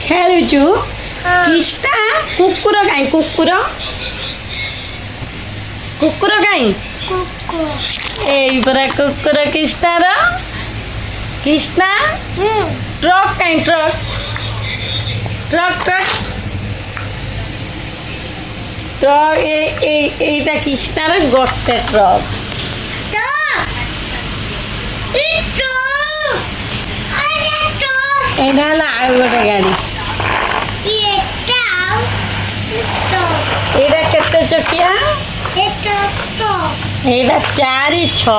ଖେଳୁଛୁ କିଷ୍ଣା କୁକୁର କାଇଁ କୁକୁର କୁକୁର କାଇଁ ଏଇ ପରା କୁକୁର କିଷ୍ଣାର କିଷ୍ଣା ଟ୍ରକ୍ କାଇଁ ଟ୍ରକ୍ ଟ୍ରକ୍ ଟ୍ରକ୍ ଟ୍ରକ୍ এইটা কিষ্ণার ଗୋଟେ ଟ୍ରକ୍ এইটা হলো আর ଗୋଟେ গাড়ি এইটা কেতে চকিয়া এইটা 4 6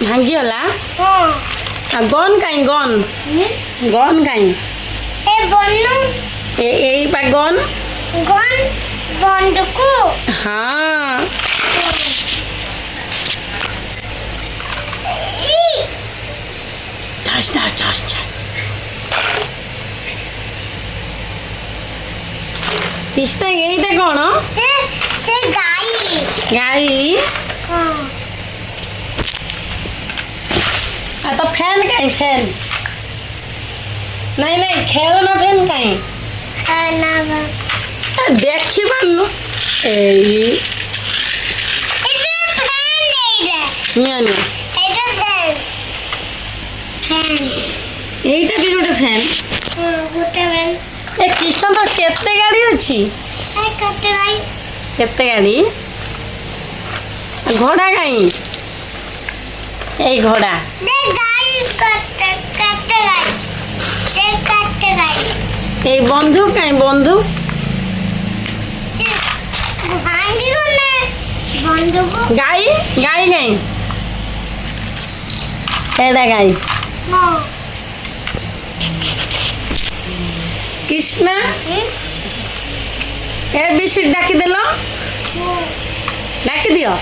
ভাঙ্গিগলা আর গন কাই গন গন কাই এই পা গন হ্যাঁ ঠাস ঠাস ঠাস ঠাস কৃষ্ণা এইটা কোন গাড়ি আর তো ফ্যান কাই ফ্যান নাই নাই খেলো না ফ্যান কাই দেখি পারনু এই নিয়ানি এইটা ବି ଗୋଟେ ଫ୍ୟାନ୍ ଏ କୃଷ୍ଣ ତ କେତେ ଗାଡ଼ି ଅଛି କେତେ ଗାଡ଼ି ଘୋଡ଼ା କାଇଁ ଏଇ ଘୋଡ଼ା এই বন্ধু কাଇଁ বন্ধু গাই গাই কাଇଁ এটা গাই কৃষ্ণা এবিসি ডাকি দেল ডাকি দিও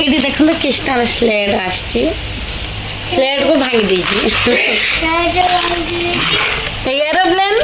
এইটি দেখুন কৃষ্ণার স্লেড আসছে স্লেড को भांगी दीजिए एरोप्लेन